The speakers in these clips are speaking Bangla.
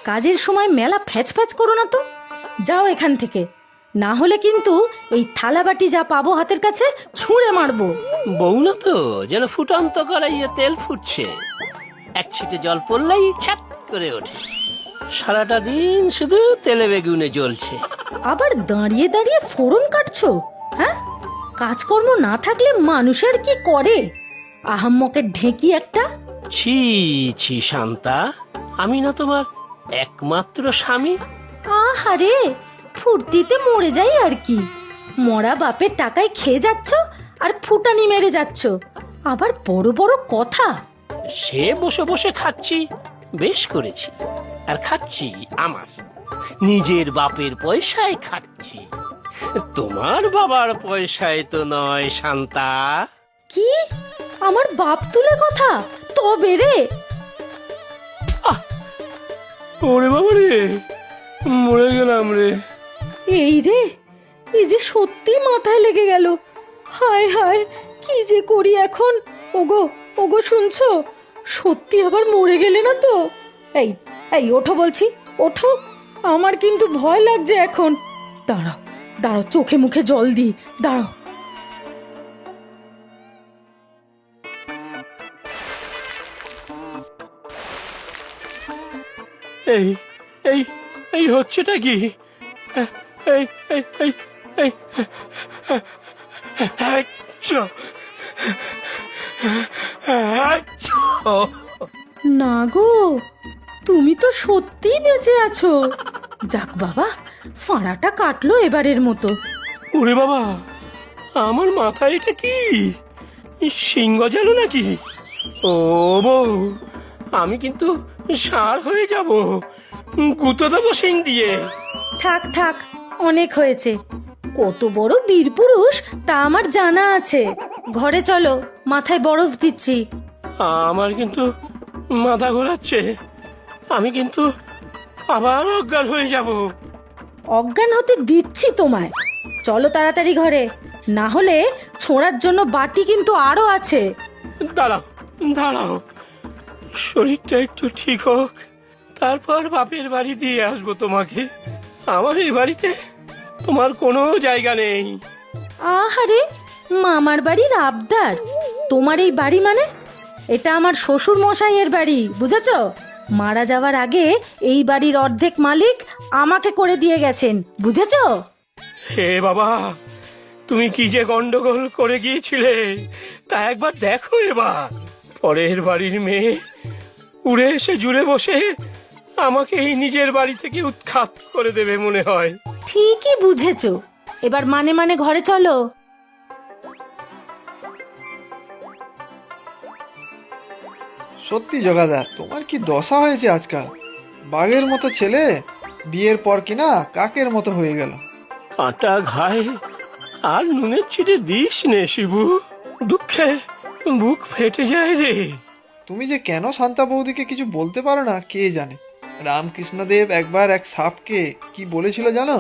কাজের সময় মেলা ফ্যাচ ফ্যাচ করো না তো। যাও এখান থেকে, না হলে কিন্তু এই থালাবাটি যা পাবো হাতের কাছে ছুঁড়ে মারবো। বউ না তো, যেন ফুটন্ত কড়াইয়ে তেল ফুটছে, এক ছিটে জল পড়লেই ছাপ করে ওঠে। সারাটা দিন শুধু তেলে বেগুনে জ্বলছে। আবার দাঁড়িয়ে দাঁড়িয়ে ফোড়ন কাটছো? হ্যাঁ, কাজকর্ম না থাকলে মানুষের কি করে? আহাম্মকের ঢেঁকি একটা। ছি ছি শান্তা, আমি না তোমার একমাত্র স্বামী? আহারে, ফুর্তিতে মরে যাই আর কি। মরা বাপের টাকায় খেয়ে যাচ্ছ আর ফুটানি মেরে যাচ্ছ, আবার বড় বড় কথা। সে বসে বসে খাচ্ছি, বেশ করেছি। আর খাচ্ছি আমার নিজের বাপের পয়সায় খাচ্ছি, তোমার বাবার পয়সায় তো নয় শান্তা। কি? আমার বাপ তুলে কথা? তবে রে। ওরে বাবা রে, মরে গেলাম রে। এই রে, এই যে সত্যি মাথায় লেগে গেল। হায় হায়, কি যে করি এখন? ওগো ওগো, শুনছো? সত্যি আবার মরে গেলে না তো? এই এই ওঠো বলছি, ওঠো। আমার কিন্তু ভয় লাগছে এখন। দাঁড়াও দাঁড়াও, চোখে মুখে জল দিই, দাঁড়াও। এই এই এই হচ্ছেটা কি? এই এই এই এই না গো, তুমি তো সত্যিই বেঁচে আছো। যাক বাবা, ফাঁড়াটা কাটলো এবারের মতো। ওরে বাবা, আমার মাথায় এটা কি? সিংহ জানো নাকি? ও বউ, আমি কিন্তু ষাঁড় হয়ে যাব, গুঁতো দেবো শিং দিয়ে। থাক থাক, অনেক হয়েছে। কত বড় বীর পুরুষ তা আমার জানা আছে। ঘরে চলো, মাথায় বরফ দিচ্ছি। আমার কিন্তু মাথা ঘোরাচ্ছে, আমি কিন্তু আবার অজ্ঞান হয়ে যাব। অজ্ঞান হতে দিচ্ছি তোমায়। চলো তাড়াতাড়ি ঘরে, না হলে ছোঁড়ার জন্য বাটি কিন্তু আরো আছে। দাঁড়াও দাঁড়াও, শরীরটা একটু ঠিক হোক, তারপর বাপের বাড়ি দিয়ে আসবো তোমাকে। আমার এই বাড়িতে তোমার কোনো জায়গা নেই। আহারে, মামার বাড়ির আবদার? তোমার এই বাড়ি মানে? এটা আমার শ্বশুর মশাইয়ের বাড়ি, বুঝেছ? মারা যাওয়ার আগে এই বাড়ির অর্ধেক মালিক আমাকে করে দিয়ে গেছেন, বুঝেছ? হে বাবা, তুমি কি যে গন্ডগোল করে গিয়েছিলে তা একবার দেখো। এবার পরের বাড়ির মেয়ে উড়ে এসে জুড়ে বসে আমাকে এই নিজের বাড়ি থেকে উৎখাত করে দেবে মনে হয়। ঠিকই বুঝেছ। এবার মানে মানে ঘরে চলো। সত্যি জগাদা, তোমার কি দশা হয়েছে আজকাল? বাঘের মতো ছেলে, বিয়ের পর কিনা কাকের মতো হয়ে গেল। কাঁটা ঘায়ে আর নুনের ছিটে দিস নে শিবু, দুঃখে বুক ফেটে যায় রে। তুমি যে কেন শান্তা বৌদিকে কিছু বলতে পারো না কে জানে। রামকৃষ্ণদেব একবার এক সাপকে কি বলেছিল জানো?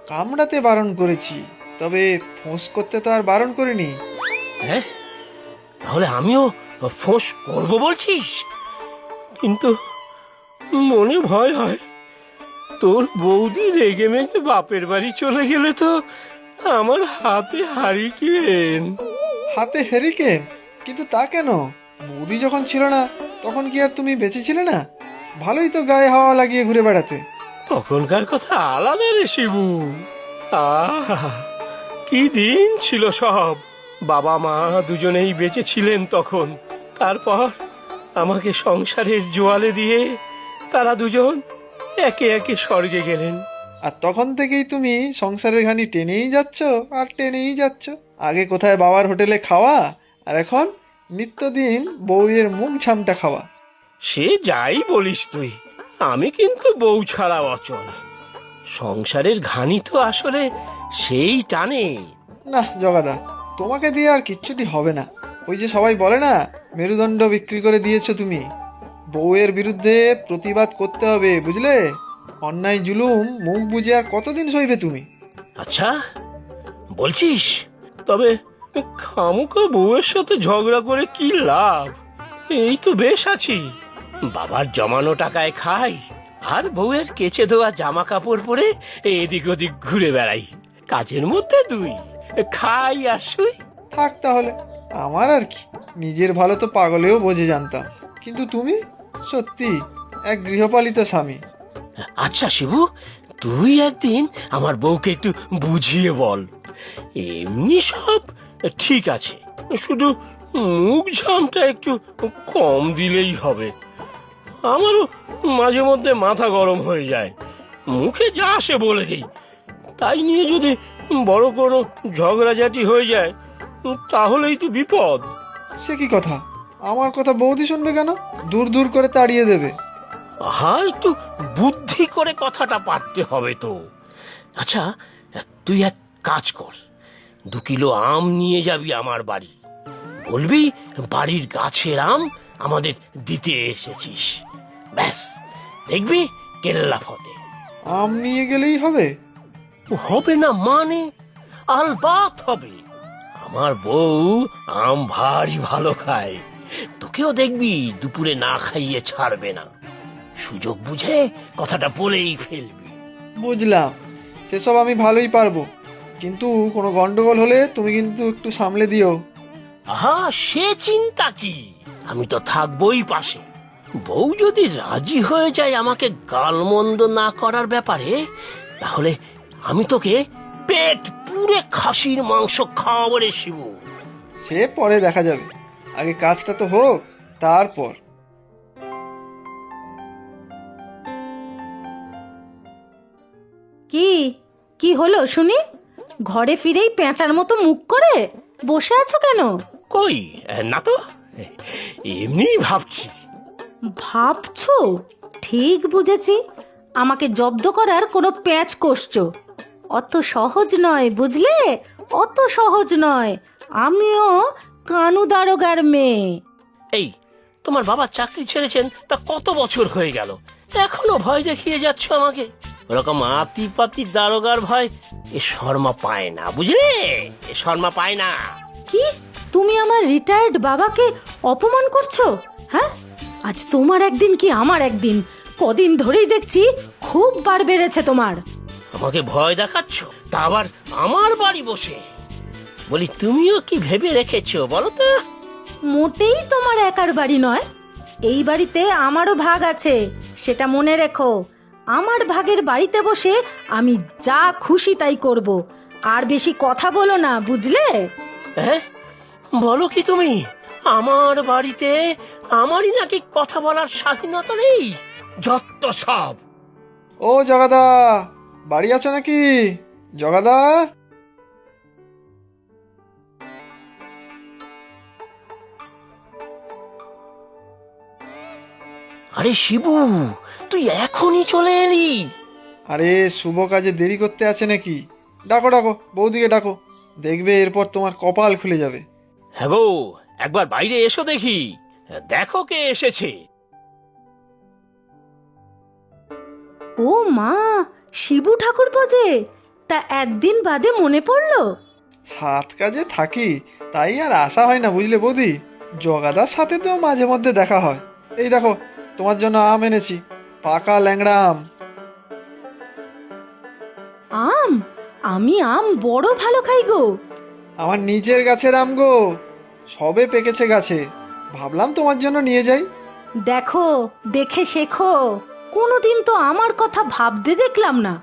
কামড়াতে বারণ করেছি, তবে ফোঁস করতে তো আর বারণ করিনি। হ্যাঁ, তাহলে আমিও ফোঁস করব বলছিস? কিন্তু মনে ভয় হয়, তোর বৌদি রেগে মেগে বাপের বাড়ি চলে গেলে তো আমার হাতে হারিকেন। হাতে হেরিকেন? কিন্তু তা কেন? বৌদি যখন ছিল না তখন কি আর তুমি বেঁচে ছিলে না? ভালোই তো গায়ে হাওয়া লাগিয়ে ঘুরে বেড়াতে। তখনকার কথা আলাদা রে শিবু। আহা, কি দিন ছিল সব। বাবা মা দুজনেই বেঁচে ছিলেন তখন। তারপর আমাকে সংসারের জোয়ালে দিয়ে তারা দুজন একে একে স্বর্গে গেলেন। আর তখন থেকেই তুমি সংসারের ঘানি টেনেই যাচ্ছ আর টেনেই যাচ্ছ। আগে কোথায় বাবার হোটেলে খাওয়া, আর এখন নিত্যদিন বউয়ের মুখ ঝামটা খাওয়া। সে যাই বলিস তুই, আমি কিন্তু বউ ছাড়া অচল। সংসারের ঘানি তো আসলে সেই টানে। না জগাদা, তোমাকে দিয়ে আর কিচ্ছুটি হবে না। ওই যে সবাই বলে না, মেরুদণ্ড বিক্রি করে দিয়েছো তুমি। বউয়ের বিরুদ্ধে প্রতিবাদ করতে হবে, বুঝলে? অন্যায় জুলুম মুখ বুঝে আর কতদিন সইবে তুমি? আচ্ছা বলছিস, তবে খামুকা বউয়ের সাথে ঝগড়া করে কি লাভ? এই তো বেশ আছি, বাবার জমানো টাকায় খাই আর বউয়ের কেচে দেওয়া জামা কাপড় পরে এদিক ওদিক ঘুরে বেড়াই। কাজের মধ্যে দুই, খাই আর শুই। থাক তাহলে, আমার আর কি, নিজের ভালো তো পাগলেও বোঝে জানতাম, কিন্তু তুমি সত্যি এক গৃহপালিত স্বামী। আচ্ছা শিবু, তুই একদিন আমার বউকে একটু বুঝিয়ে বল। এমনি সব ঠিক আছে, শুধু মুখ ঝামটা একটু কম দিলেই হবে। আমারও মাঝে মধ্যে মাথা গরম হয়ে যায়, মুখে যা আসে বলে দিই। তাই নিয়ে যদি বড় কোনো ঝগড়াঝাটি হয়ে যায় তাহলেই তো বিপদ। সে কি কথা, আমার কথা বৌদি শুনবে কেন? দূর দূর করে তাড়িয়ে দেবে। হ্যাঁ, একটু বুদ্ধি করে কথাটা পারতে হবে তো। আচ্ছা, তুই এক কাজ কর, 2 কিলো আম নিয়ে যাবি আমার বাড়ি। বলবি বাড়ির গাছের আম আমাদের দিতে এসেছিস। ব্যাস, দেখবি কেল্লা ফতে। আম নিয়ে গেলেই হবে? হবে না মানে? আলবাত হবে। আমার বউ আম ভারী ভালো খায়, তোকেও দেখবি দুপুরে না খাইয়ে ছাড়বে না। সুযোগ বুঝে কথাটা বলেই ফেলবি। বুঝলাম, সেসব আমি ভালোই পারবো, কিন্তু কোনো গন্ডগোল হলে তুমি কিন্তু একটু সামলে দিও। আহা, সে চিন্তা কি, আমি তো থাকবোই পাশে। বউ যদি রাজি হয়ে যায় আমাকে গালমন্দ না করার ব্যাপারে, তাহলে আমি তোকে পেট পুরে খাসির মাংস খাওয়াবো রে শিবু। সে পরে দেখা যাবে, আগে কাজটা তো হোক, তারপর। কি কি হলো শুনি? ঘরে ফিরেই পেঁচার মতো মুখ করে বসে আছো কেন? কই না তো, এমনি ভাবছি। ভাবছো? ঠিক বুঝেছি, আমাকে জব্দ করার কোনো প্যাঁচ কষছো। অত সহজ নয় বুঝলে, অত সহজ নয়। আমিও কানু দারোগার মেয়ে। এই, তোমার বাবা চাকরি ছেড়েছেন তা কত বছর হয়ে গেল, এখনো ভয় দেখিয়ে যাচ্ছ আমাকে? ওরকম আতিপাতি দারোগার ভয় এ শর্মা পায় না, বুঝলে? এ শর্মা পায় না। কি, তুমি আমার রিটায়ার্ড বাবাকে অপমান করছো? হ্যাঁ, আজ তোমার একদিন কি আমার একদিন। কদিন ধরেই দেখছি খুব বার বেড়েছে তোমার। আমাকে ভয় দেখাচ্ছ, তা আবার আমার বাড়ি বসে? বলি, তুমিও কি ভেবে রেখেছো বলো তো? মোটেই তোমার একার বাড়ি নয়, এই বাড়িতে আমারও ভাগ আছে, সেটা মনে রেখো। আমার ভাগের বাড়িতে বসে আমি যা খুশি তাই করব। আর বেশি কথা বলো না, বুঝলে? হ্যাঁ, বলো কি তুমি? আমার বাড়িতে আমারই নাকি কথা বলার স্বাধীনতা নেই? যত সব। ও জগাদা, বাড়ি আছো নাকি? জগাদা? আরে শিবু, তুই এখনই চলে এলি? আরে শুভ কাজে দেরি করতে আছে নাকি? ডাকো ডাকো, বৌদিকে ডাকো, দেখবে এরপর তোমার কপাল খুলে যাবে। হ্যাঁ বউ, একবার বাইরে এসো দেখি, দেখো কে এসেছে। ও মা, শিবু ঠাকুর যে, তা একদিন বাদে মনে পড়লো? 7 কাজে থাকি, তাই আর আসা হয় না বুঝলে বৌদি। জগাদার সাথে তো মাঝে মধ্যে দেখা হয়। এই দেখো, তোমার জন্য আম এনেছি, পাকা ল্যাংড়া আম। আম? আমি আম বড় ভালো খাই গো। আমার নিজের গাছের আম গো, সবে পেকেছে গাছে, ভাবলাম তোমার জন্য নিয়ে যাই। দেখো, দেখে শেখো। কোনোদিন তো আমার কথা ভাবতে দেখলাম না,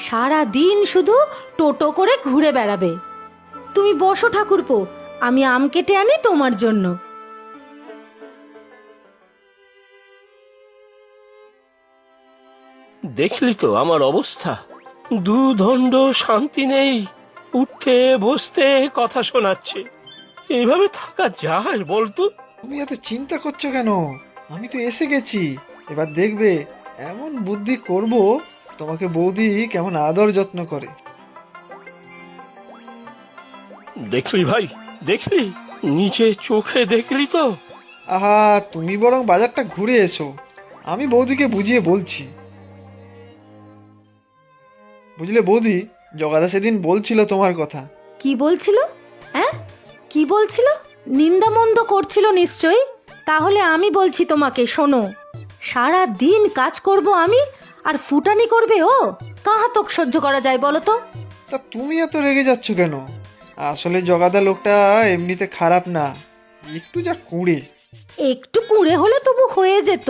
সারা দিন শুধু টোটো করে ঘুরে বেড়াবে। তুমি বসো ঠাকুরপো, আমি আম কেটে আনি তোমার জন্য। দেখলি তো আমার অবস্থা, দুদণ্ড শান্তি নেই, উঠতে বসতে কথা শোনাচ্ছে। এইভাবে থাকা যায় বলতো? তুমি এত চিন্তা করছো কেন? আমি তো এসে গেছি, এবার দেখবে এমন বুদ্ধি করব, তোমাকে বৌদি কেমন আদর যত্ন করে। দেখলি ভাই, দেখলি? নিচে চোখে দেখলি তো? আহা, তুমি বরং বাজারটা ঘুরে এসো, আমি বৌদিকে বুঝিয়ে বলছি। বুঝলে বৌদি, জগাদা সেদিন বলছিল তোমার কথা। কি বলছিল? হ্যাঁ, কি বলছিল? নিন্দামন্দ করছিল নিশ্চয়ই। তাহলে আমি বলছি তোমাকে, শোনো। সারা দিন কাজ করব আমি, আর ফুটানি করবে ও? কাহাতক সহ্য করা যায় বলো তো? তা তুমি এত রেগে যাচ্ছ কেন? আসলে জগাদা লোকটা এমনিতে খারাপ না, একটু যা কুঁড়ে। একটু কুঁড়ে হলে তবু হয়ে যেত।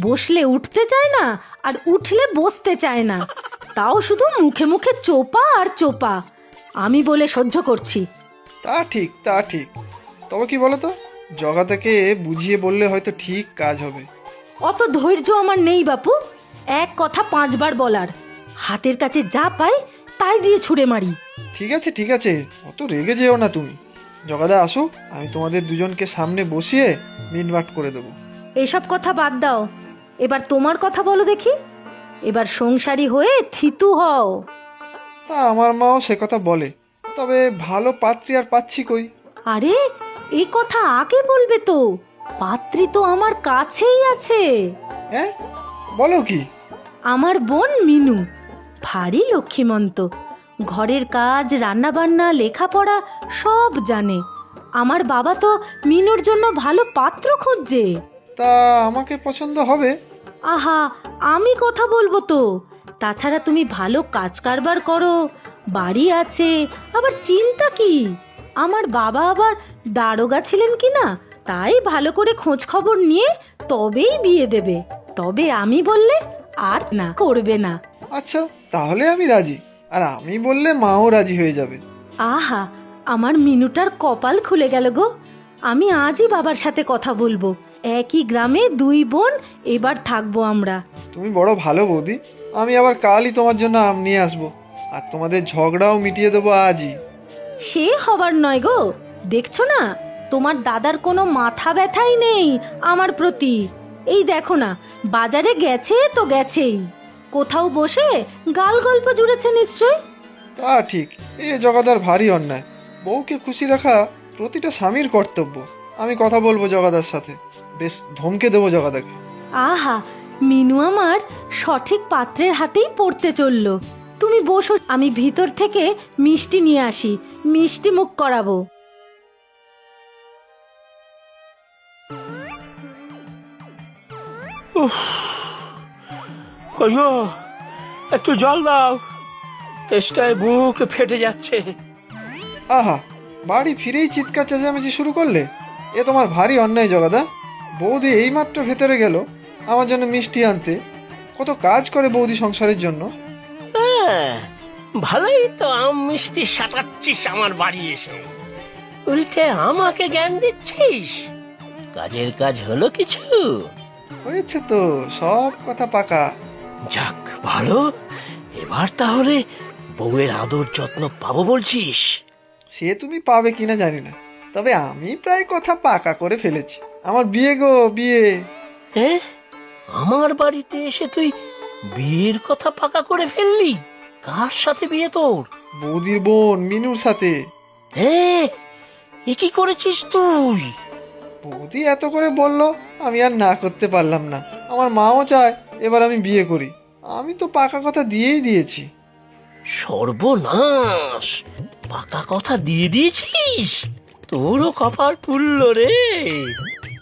বসলে উঠতে চায় না, আর উঠলে বসতে চায় না, তাও শুধু মুখে মুখে চোপা আর চোপা। আমি বলে সহ্য করছি। তা ঠিক, তা ঠিক। তবে কি বলো তো, জগাদাকে বুঝিয়ে বললে হয়তো ঠিক কাজ হবে। অত ধৈর্য আমার নেই বাপু, এক কথা 5 বার বলার। হাতের কাছে যা পাই তাই দিয়ে ছুঁড়ে মারি। ঠিক আছে ঠিক আছে, অত রেগে যেও না তুমি। জগাদা আসুক, আমি তোমাদের দুজনকে সামনে বসিয়ে মিটমাট করে দেবো। এসব কথা বাদ দাও, এবার তোমার কথা বলো দেখি। এবার সংসারী হয়ে থিতু হও। তা আমার মাও সে কথা বলে, তবে ভালো পাত্রী আর পাচ্ছি কই। আরে এই কথা আগে বলবে তো, পাত্রী তো আমার কাছেই আছে। হ্যাঁ, বলো কি? আমার বোন মিনু ভারী লক্ষ্মীমন্ত, ঘরের কাজ, রান্নাবান্না, লেখাপড়া সব জানে। আমার বাবা তো মিনুর জন্য ভালো পাত্র খুঁজছে। তা আমাকে পছন্দ হবে? আহা, আমি কথা বলবো তো। তাছাড়া তুমি ভালো কাজ কারবার করো, বাড়ি আছে, আবার চিন্তা কি? আমার বাবা আবার দারোগা ছিলেন কি না, তাই ভালো করে খোঁজ খবর নিয়ে তবেই বিয়ে দেবে। তবে আমি বললে আর না করবে না। আচ্ছা, তাহলে আমি রাজি। আর আমি বললে মাও রাজি হয়ে যাবে। আহা, আমার মিনুটার কপাল খুলে গেল গো। আমি আজই বাবার সাথে কথা বলবো। একই গ্রামে 2 বোন এবার থাকবো আমরা। তুমি বড় ভালো বৌদি, আমি আবার কালই তোমার জন্য আম নিয়ে আসবো, আর তোমাদের ঝগড়াও মিটিয়ে দেবো আজই। সে হবার নয় গো, দেখছো না তোমার দাদার কোনো মাথা ব্যথাই নেই আমার প্রতি। এই দেখো না, বাজারে গেছে তো গেছেই, কোথাও বসে গাল গল্প জুড়েছে নিশ্চয়। তা ঠিক, এ জগাদার ভারী অন্যায়। বউকে খুশি রাখা প্রতিটা স্বামীর কর্তব্য। আমি কথা বলবো জগাদার সাথে, বেশ ধমকে দেবো জগাদাকে। আহা, মিনু আমার সঠিক পাত্রের হাতেই পড়তে চললো। তুমি বসো, আমি ভিতর থেকে মিষ্টি নিয়ে আসি, মিষ্টি মুখ করাবো। কইও একটু জল দাও, তেষ্টায় বুক ফেটে যাচ্ছে। আহা, বাড়ি ফিরেই চিৎকার চেঁচামেচি শুরু করলে? এ তোমার ভারী অন্যায় জগাদা। বৌদি এইমাত্র ভেতরে গেল আমার জন্য মিষ্টি আনতে। কত কাজ করে বৌদি সংসারের জন্য। হ্যাঁ, ভালোই তো আম মিষ্টি সাটাচ্ছিস আমার বাড়ি এসে, উল্টে আমাকে জ্ঞান দিচ্ছিস। কাজের কাজ হলো কিছু? হয়েছে তো, সব কথা পাকা। যাক ভালো, এবার তাহলে বউয়ের আদর যত্ন পাবো বলছিস? সে তুমি পাবে কিনা জানি না, তবে আমি প্রায় কথা পাকা করে ফেলেছি। আমার বিয়ে গো, বিয়ে। হ্যাঁ, আমার বাড়িতে এসে তুই বিয়ের কথা পাকা করে ফেললি? কার সাথে বিয়ে তোর? বৌদির বোন মিনুর সাথে। হ্যাঁ, এ কি করেছিস তুই? বৌদি এত করে বললো, আমি আর না করতে পারলাম না। আমার মাও চায় এবার আমি বিয়ে করি। আমি তো পাকা কথা দিয়েই দিয়েছি। সর্বনাশ, পাকা কথা দিয়ে দিয়েছিস? তোরও কপাল পুড়ল রে।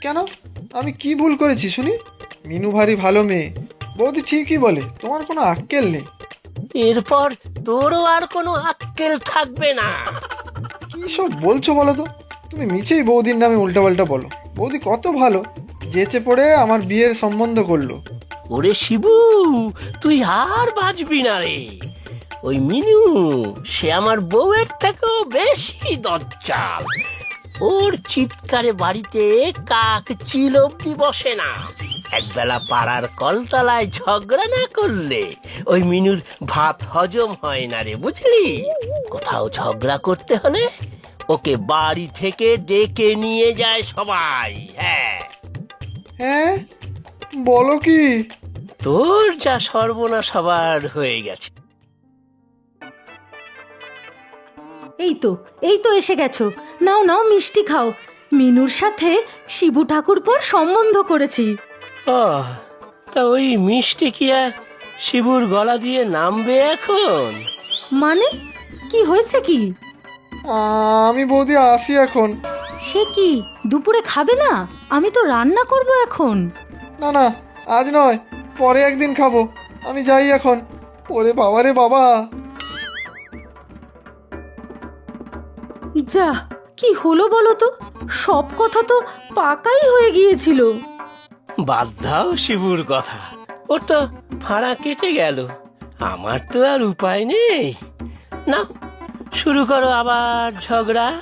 কেন, আমি কি ভুল করেছি শুনি? মিনু ভারী ভালো মেয়ে, বৌদি ঠিকই বলে, তোমার কোনো আক্কেল নেই। এরপর তোরও আর কোনো আক্কেল থাকবে না। কি সব বলছো বলো তো? তুমি মিছেই বৌদির নামে উল্টাপাল্টা বলো। বৌদি কত ভালো, যেচে পড়ে আমার বিয়ের সম্বন্ধ করলো। ওরে শিবু, তুই আর বাঁচবি না রে। ওই মিনু, সে আমার বউয়ের থেকেও বেশি দজ্জাল। ওর চিৎকারে বাড়িতে কাক চিল অব্দি বসে না। একবেলা পাড়ার কলতলায় ঝগড়া না করলে ওই মিনুর ভাত হজম হয় না রে, বুঝলি? কোথাও ঝগড়া করতে হলে ওকে বাড়ি থেকে ডেকে নিয়ে যায় সবাই। হ্যাঁ, হ্যাঁ, বলো কি? তোর যা সর্বনাশ সবার হয়ে গেছে। এই তো এসে গেছো। নাও নাও, মিষ্টি খাও। মিনুর সাথে শিবু ঠাকুরপোর সম্বন্ধ করেছি। তা ওই মিষ্টি কি আর শিবুর গলা দিয়ে নামবে এখন? মানে কি হয়েছে কি? আমি বৌদি আসি এখন। সে কি, দুপুরে খাবে না? আমি তো রান্না করব এখন। না না, আজ নয়, পরে একদিন খাবো। আমি যাই এখন। ওরে বাবা রে বাবা। যা, কি হলো বলো তো? সব কথা তো পাকাই হয়ে গিয়েছিল। বাদ দাও শিবুর কথা, ওর তো ভাড়া কেটে গেল। আমার তো আর উপায় নেই। না, শুরু করো আবার ঝগড়া।